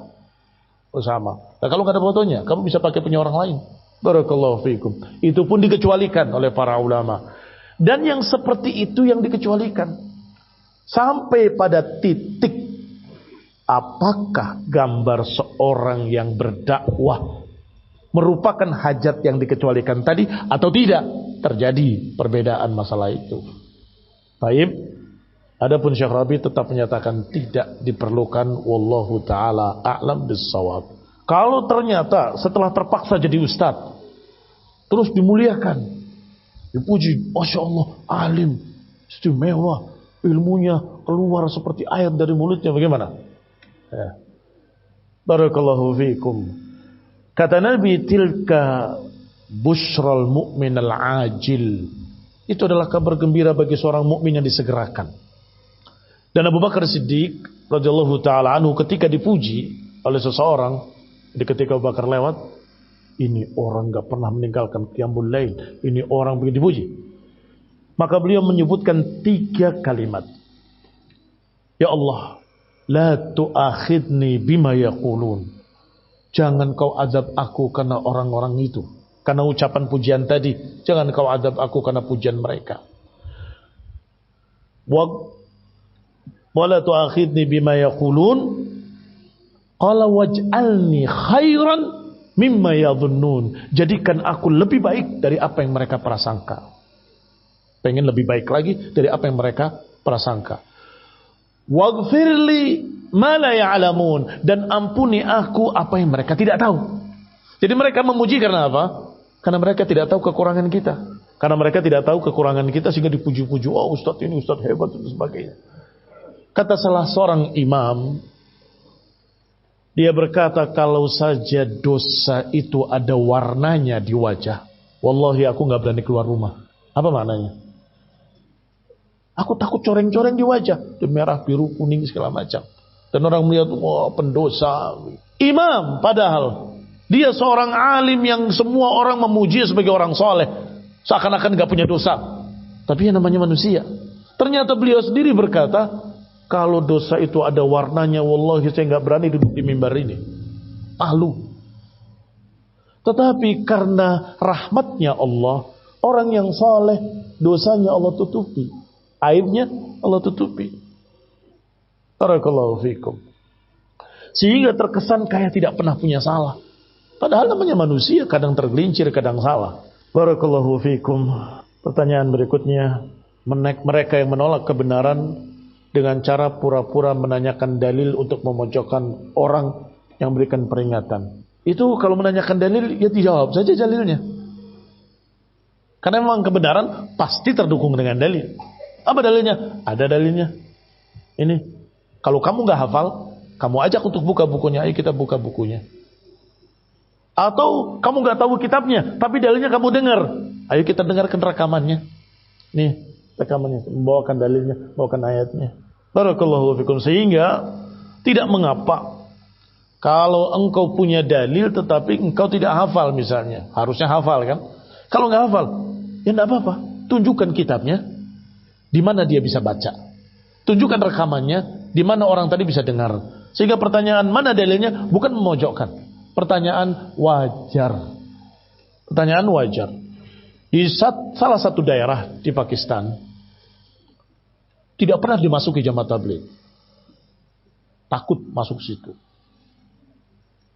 B: Oh sama. Nah, kalau nggak ada fotonya, kamu bisa pakai punya orang lain. Barakallahu fikum. Itu pun dikecualikan oleh para ulama. Dan yang seperti itu yang dikecualikan. Sampai pada titik apakah gambar seorang yang berdakwah merupakan hajat yang dikecualikan tadi atau tidak? Terjadi perbedaan masalah itu. Baik. Adapun Syekh Rabi tetap menyatakan tidak diperlukan, wallahu taala a'lam bissawab. Kalau ternyata setelah terpaksa jadi ustaz terus dimuliakan, dipuji, Masya Allah, alim, istimewa, ilmunya keluar seperti air dari mulutnya, bagaimana? Ya. Barakallahu fiikum. Kata Nabi, tilka busyral mu'min al-ajil. Itu adalah kabar gembira bagi seorang mukmin yang disegerakan. Dan Abu Bakar Siddiq radhiyallahu taala anhu ketika dipuji oleh seseorang, ketika Abu Bakar lewat, ini orang enggak pernah meninggalkan qiyamul lail, ini orang begitu dipuji. Maka beliau menyebutkan 3 kalimat. Ya Allah, la tu'akhidni bima yaqulun. Jangan kau azab aku karena orang-orang itu, karena ucapan pujian tadi. Jangan kau azab aku karena pujian mereka. Wala tu'akhidni bima yaqulun. Qala waj'alni khairan mimma yadhunnun. Jadikan aku lebih baik dari apa yang mereka prasangka. Pengen lebih baik lagi dari apa yang mereka prasangka. Waghfirli ma la ya'lamun, dan ampuni aku apa yang mereka tidak tahu. Jadi mereka memuji karena apa? Karena mereka tidak tahu kekurangan kita. Karena mereka tidak tahu kekurangan kita sehingga dipuji-puji. Oh, ustaz ini ustaz hebat dan sebagainya. Kata salah seorang imam, dia berkata, kalau saja dosa itu ada warnanya di wajah, wallahi aku gak berani keluar rumah. Apa maknanya? Aku takut coreng-coreng di wajah, merah, biru, kuning segala macam. Dan orang melihat, wah, pendosa. Imam padahal dia seorang alim yang semua orang memuji sebagai orang soleh, seakan-akan gak punya dosa. Tapi yang namanya manusia. Ternyata beliau sendiri berkata, kalau dosa itu ada warnanya, wallahi saya gak berani duduk di mimbar ini. Malu. Tetapi karena rahmatnya Allah, orang yang soleh, dosanya Allah tutupi, aibnya Allah tutupi. Barakallahu fikum. Sehingga terkesan kayak tidak pernah punya salah. Padahal namanya manusia, kadang tergelincir, kadang salah. Barakallahu fikum. Pertanyaan berikutnya, mereka yang menolak kebenaran dengan cara pura-pura menanyakan dalil untuk memojokkan orang yang berikan peringatan. Itu kalau menanyakan dalil, ya dijawab saja dalilnya. Karena memang kebenaran pasti terdukung dengan dalil. Apa dalilnya? Ada dalilnya. Ini, kalau kamu gak hafal, kamu ajak untuk buka bukunya, ayo kita buka bukunya. Atau kamu gak tahu kitabnya, tapi dalilnya kamu dengar, ayo kita dengarkan rekamannya. Nih, rekamannya, membawakan dalilnya, membawakan ayatnya. Barakallahu fikum. Sehingga tidak mengapa kalau engkau punya dalil tetapi engkau tidak hafal misalnya. Harusnya hafal kan? Kalau nggak hafal, ya nggak apa-apa. Tunjukkan kitabnya, di mana dia bisa baca. Tunjukkan rekamannya, di mana orang tadi bisa dengar. Sehingga pertanyaan mana dalilnya bukan memojokkan. Pertanyaan wajar. Pertanyaan wajar. Di salah satu daerah di Pakistan, tidak pernah dimasuki jamaah tabligh. Takut masuk situ.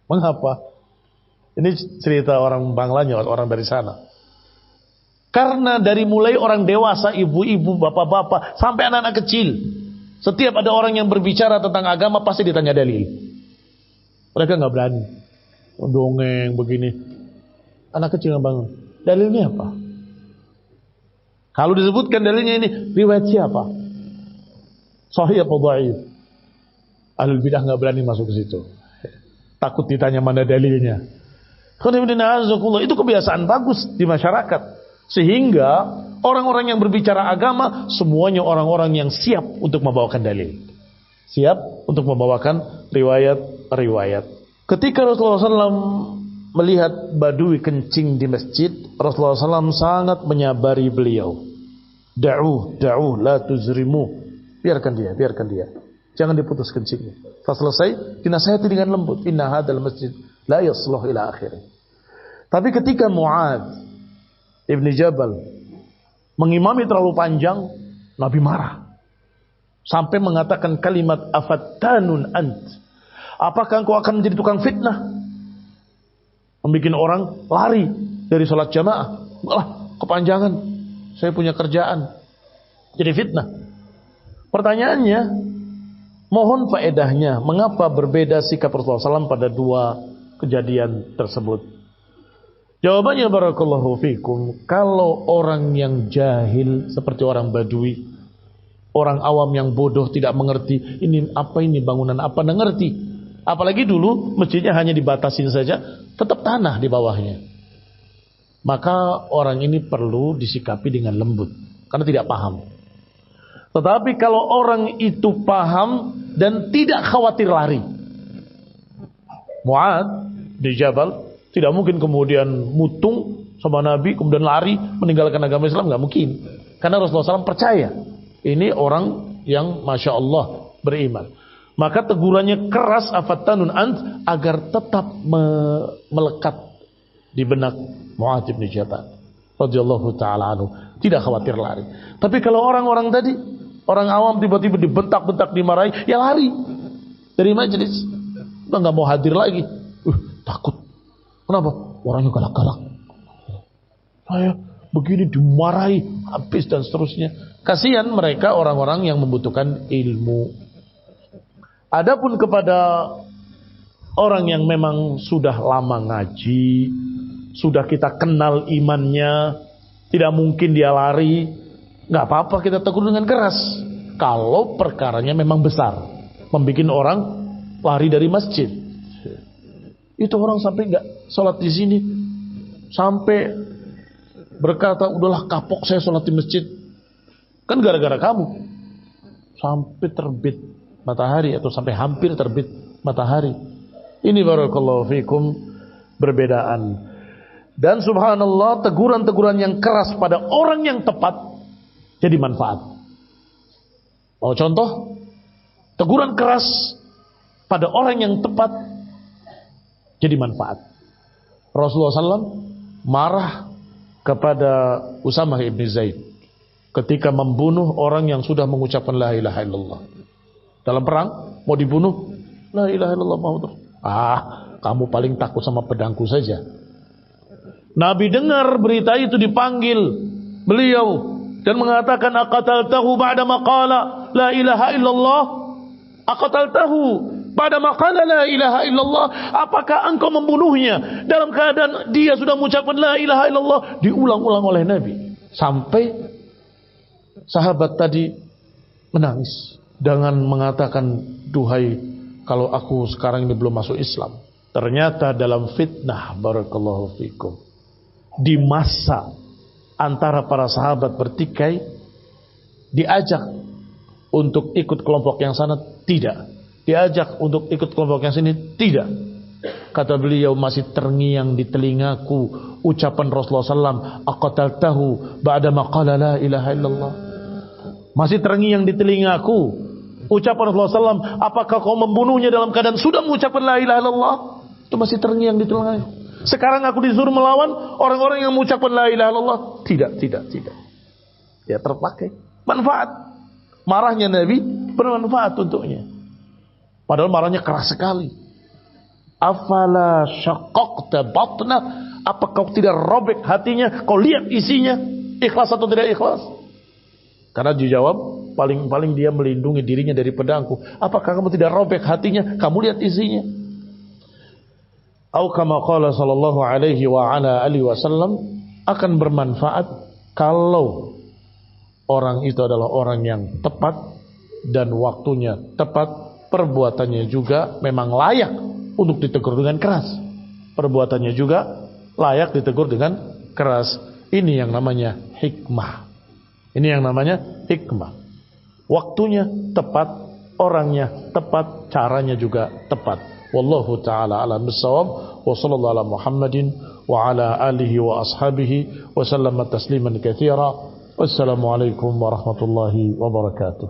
B: Mengapa? Ini cerita orang Banglanya, orang dari sana. Karena dari mulai orang dewasa, ibu-ibu, bapak-bapak, sampai anak-anak kecil, setiap ada orang yang berbicara tentang agama pasti ditanya dalil. Mereka nggak berani. Dongeng begini. Anak kecil yang bangun. Dalilnya apa? Kalau disebutkan dalilnya ini, riwayat siapa? Sahih apa dhaif? Ahlul bidah enggak berani masuk ke situ. Takut ditanya mana dalilnya. Itu kebiasaan bagus di masyarakat. Sehingga orang-orang yang berbicara agama semuanya orang-orang yang siap untuk membawakan dalil. Siap untuk membawakan riwayat-riwayat. Ketika Rasulullah SAW melihat badui kencing di masjid, Rasulullah SAW sangat menyabari beliau. Da'uh, la tuzrimu. Biarkan dia. Jangan diputus kencingnya. Setelah selesai, dinasihati dengan lembut. Inna hadal masjid la yasluh ila akhirih. Tapi ketika Mu'adz Ibn Jabal mengimami terlalu panjang, Nabi marah. Sampai mengatakan kalimat afattanun ant. Apakah engkau akan menjadi tukang fitnah? Membikin orang lari dari sholat jamaah. Alah, kepanjangan. Saya punya kerjaan. Jadi fitnah. Pertanyaannya, mohon faedahnya, mengapa berbeda sikap Rasulullah SAW pada dua kejadian tersebut? Jawabannya barakallahu fikum, kalau orang yang jahil seperti orang Badui, orang awam yang bodoh tidak mengerti ini bangunan apa, nggak ngerti. Apalagi dulu masjidnya hanya dibatasin saja, tetap tanah di bawahnya. Maka orang ini perlu disikapi dengan lembut karena tidak paham. Tetapi kalau orang itu paham dan tidak khawatir lari, Mu'ad di Jabal tidak mungkin kemudian mutung sama Nabi kemudian lari meninggalkan agama Islam, nggak mungkin. Karena Rasulullah SAW percaya ini orang yang masya Allah beriman. Maka tegurannya keras, afattanun ant, agar tetap melekat di benak Mu'ad bin Jabal radhiyallahu taala anhu, tidak khawatir lari. Tapi kalau orang-orang tadi, orang awam tiba-tiba dibentak-bentak, dimarahi, ya lari dari majelis, nggak mau hadir lagi. Takut. Kenapa? Orangnya galak-galak. Saya begini dimarahi, habis dan seterusnya. Kasihan mereka orang-orang yang membutuhkan ilmu. Adapun kepada orang yang memang sudah lama ngaji, sudah kita kenal imannya, tidak mungkin dia lari, nggak apa-apa kita tegur dengan keras. Kalau perkaranya memang besar, membuat orang lari dari masjid. Itu orang sampai nggak sholat di sini, sampai berkata, udahlah kapok saya sholat di masjid. Kan gara-gara kamu. Sampai terbit matahari atau sampai hampir terbit matahari. Ini barakallahu fikum perbedaan. Dan subhanallah, teguran-teguran yang keras pada orang yang tepat jadi manfaat. Mau contoh? Teguran keras pada orang yang tepat jadi manfaat. Rasulullah SAW marah kepada Usamah ibn Zaid ketika membunuh orang yang sudah mengucapkan la ilaha illallah. Dalam perang mau dibunuh, la ilaha illallah Muhammad. Kamu paling takut sama pedangku saja. Nabi dengar berita itu, dipanggil beliau dan mengatakan, aqataltahu ba'da maqala la ilaha illallah? Aqataltahu ba'da maqala la ilaha illallah? Apakah engkau membunuhnya dalam keadaan dia sudah mengucapkan la ilaha illallah? Diulang-ulang oleh Nabi sampai sahabat tadi menangis dengan mengatakan, duhai, kalau aku sekarang ini belum masuk Islam. Ternyata dalam fitnah, barakallahu fikum, di masa antara para sahabat bertikai, diajak untuk ikut kelompok yang sana, tidak. Diajak untuk ikut kelompok yang sini, tidak. Kata beliau, masih terngiang di telingaku ucapan Rasulullah SAW, aqataltahu ba'da maqala la ilaha illallah. Masih terngiang di telingaku ucapan Rasulullah SAW, apakah kau membunuhnya dalam keadaan sudah mengucapkan la ilaha illallah? Itu masih terngiang di telingaku. Sekarang aku disuruh melawan orang-orang yang mengucapkan la ilaha illallah. Tidak. Ya terpakai manfaat. Marahnya Nabi bermanfaat untuknya. Padahal marahnya keras sekali. Afala syaqaqta batna? Apa kau tidak robek hatinya? Kau lihat isinya, ikhlas atau tidak ikhlas? Karena dijawab, paling dia melindungi dirinya dari pedangku. Apakah kamu tidak robek hatinya? Kamu lihat isinya. Atau kama qala sallallahu alaihi wa ala alihi wasallam, akan bermanfaat kalau orang itu adalah orang yang tepat dan waktunya tepat, perbuatannya juga memang layak untuk ditegur dengan keras. Perbuatannya juga layak ditegur dengan keras. Ini yang namanya hikmah. Ini yang namanya hikmah. Waktunya tepat, orangnya tepat, caranya juga tepat. Wallahu ta'ala alam bissawab. Wa sallallahu ala Muhammadin wa ala alihi wa ashabihi wa sallama tasliman katsira. Wassalamualaikum warahmatullahi wabarakatuh.